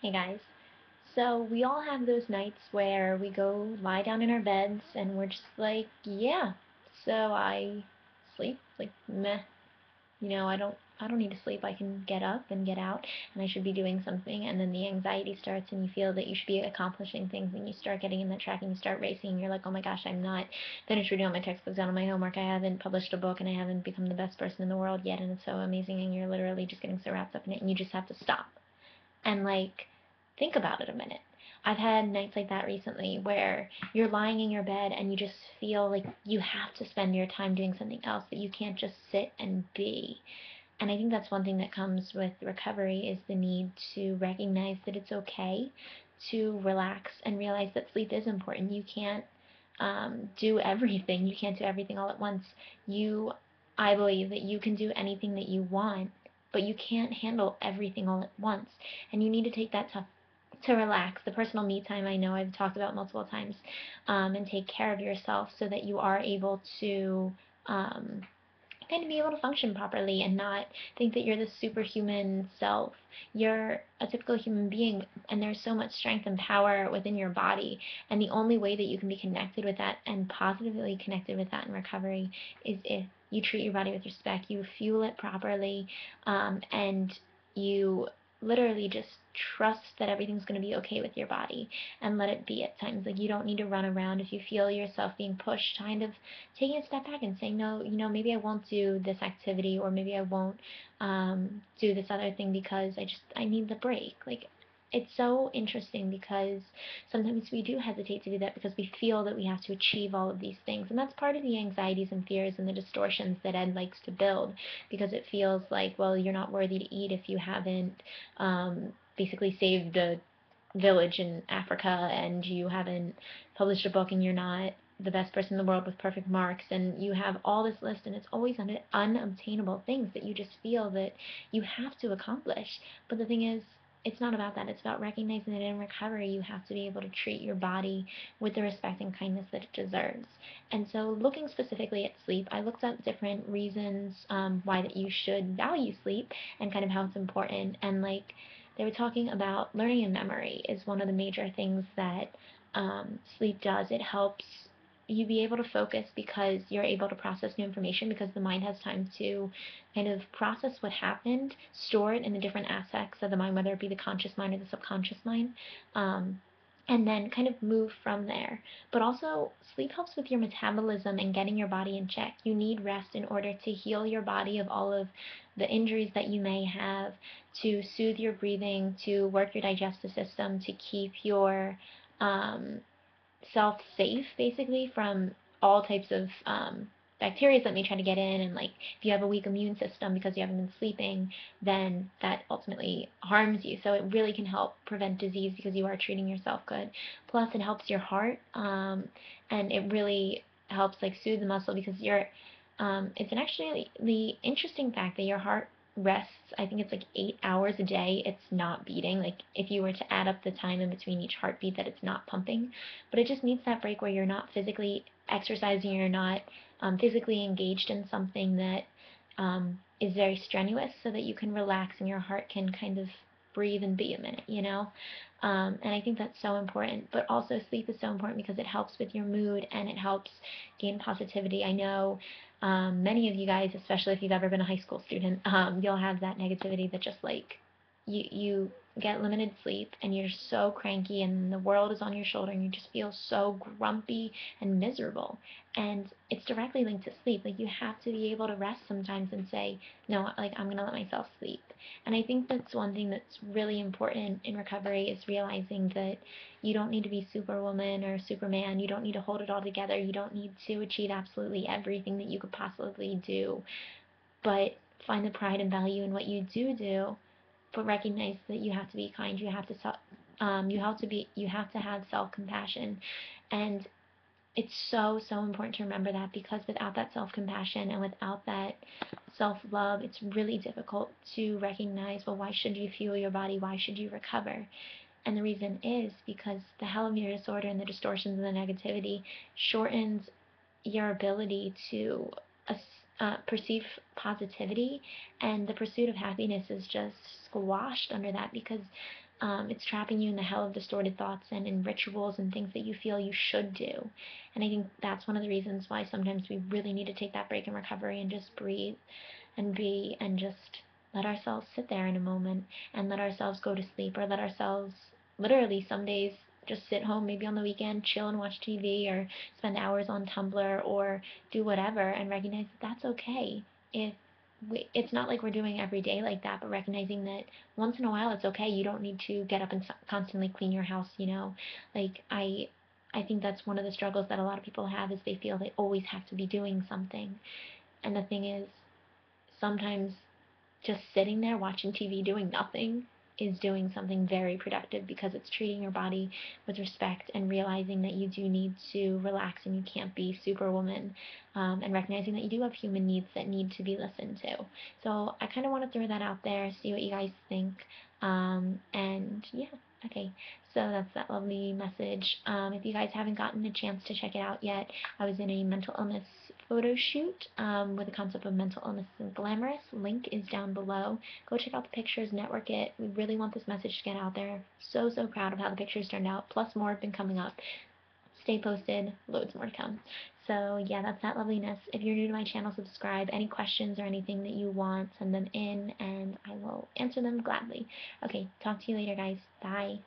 Hey guys. So we all have those nights where we go lie down in our beds and we're just like, yeah. So I sleep like meh. I don't need to sleep. I can get up and get out and I should be doing something, and then the anxiety starts and you feel that you should be accomplishing things and you start getting in that track and you start racing and you're like, "Oh my gosh, I'm not finished reading all my textbooks, done all my homework. I haven't published a book and I haven't become the best person in the world yet, and it's so amazing," and you're literally just getting so wrapped up in it and you just have to stop and think about it a minute. I've had nights like that recently where you're lying in your bed and you just feel like you have to spend your time doing something else, that you can't just sit and be. And I think that's one thing that comes with recovery is the need to recognize that it's okay to relax and realize that sleep is important. You can't do everything. You can't do everything all at once. I believe that you can do anything that you want, but you can't handle everything all at once. And you need to take that to relax, the personal me time I know I've talked about multiple times, and take care of yourself so that you are able to um, kind of be able to function properly and not think that you're this superhuman self. You're a typical human being, and there's so much strength and power within your body. And the only way that you can be connected with that and positively connected with that in recovery is if you treat your body with respect, you fuel it properly, and you literally just trust that everything's going to be okay with your body and let it be at times. Like, you don't need to run around if you feel yourself being pushed, kind of taking a step back and saying, no, maybe I won't do this activity, or maybe I won't do this other thing because I need the break. Like, it's so interesting because sometimes we do hesitate to do that because we feel that we have to achieve all of these things. And that's part of the anxieties and fears and the distortions that Ed likes to build, because it feels like, well, you're not worthy to eat if you haven't basically saved a village in Africa, and you haven't published a book, and you're not the best person in the world with perfect marks, and you have all this list, and it's always unobtainable things that you just feel that you have to accomplish. But the thing is, it's not about that. It's about recognizing that in recovery you have to be able to treat your body with the respect and kindness that it deserves. And so, looking specifically at sleep, I looked up different reasons why that you should value sleep and kind of how it's important. And they were talking about learning and memory is one of the major things that sleep does. It helps you be able to focus because you're able to process new information, because the mind has time to kind of process what happened, store it in the different aspects of the mind, whether it be the conscious mind or the subconscious mind, um, and then kind of move from there. But also, sleep helps with your metabolism and getting your body in check. You need rest in order to heal your body of all of the injuries that you may have, to soothe your breathing, to work your digestive system, to keep your um, self safe, basically, from all types of bacteria that may try to get in. And if you have a weak immune system because you haven't been sleeping, then that ultimately harms you. So it really can help prevent disease because you are treating yourself good. Plus, it helps your heart, and it really helps soothe the muscle, because it's an actually the interesting fact that your heart rests, I think it's 8 hours a day. It's not beating. If you were to add up the time in between each heartbeat, that it's not pumping. But it just needs that break where you're not physically exercising, you're not physically engaged in something that is very strenuous, so that you can relax and your heart can kind of breathe and be a minute. And I think that's so important. But also, sleep is so important because it helps with your mood and it helps gain positivity. I know many of you guys, especially if you've ever been a high school student, you'll have that negativity that just you get limited sleep and you're so cranky and the world is on your shoulder and you just feel so grumpy and miserable. And it's directly linked to sleep. You have to be able to rest sometimes and say, no, I'm going to let myself sleep. And I think that's one thing that's really important in recovery, is realizing that you don't need to be Superwoman or Superman. You don't need to hold it all together. You don't need to achieve absolutely everything that you could possibly do. But find the pride and value in what you do, but recognize that you have to be kind. You have to have self-compassion. And it's so, so important to remember that, because without that self-compassion and without that self-love, it's really difficult to recognize, well, why should you fuel your body? Why should you recover? And the reason is because the health disorder and the distortions and the negativity shortens your ability to perceive positivity, and the pursuit of happiness is just squashed under that because it's trapping you in the hell of distorted thoughts and in rituals and things that you feel you should do. And I think that's one of the reasons why sometimes we really need to take that break in recovery and just breathe and be and just let ourselves sit there in a moment and let ourselves go to sleep, or let ourselves literally some days just sit home, maybe on the weekend, chill and watch TV, or spend hours on Tumblr, or do whatever, and recognize that that's okay. If it's not like we're doing every day like that, but recognizing that once in a while it's okay. You don't need to get up and constantly clean your house, you know. Like I think that's one of the struggles that a lot of people have, is they feel they always have to be doing something. And the thing is, sometimes just sitting there watching TV doing nothing is doing something very productive, because it's treating your body with respect and realizing that you do need to relax and you can't be superwoman, and recognizing that you do have human needs that need to be listened to. So I kind of want to throw that out there, see what you guys think. And yeah, okay. So that's that lovely message. If you guys haven't gotten a chance to check it out yet, I was in a mental illness photo shoot with the concept of mental illness and glamorous. Link is down below. Go check out the pictures, network it. We really want this message to get out there. So, so proud of how the pictures turned out. Plus more have been coming up. Stay posted. Loads more to come. So yeah, that's that loveliness. If you're new to my channel, subscribe. Any questions or anything that you want, send them in and I will answer them gladly. Okay, talk to you later, guys. Bye.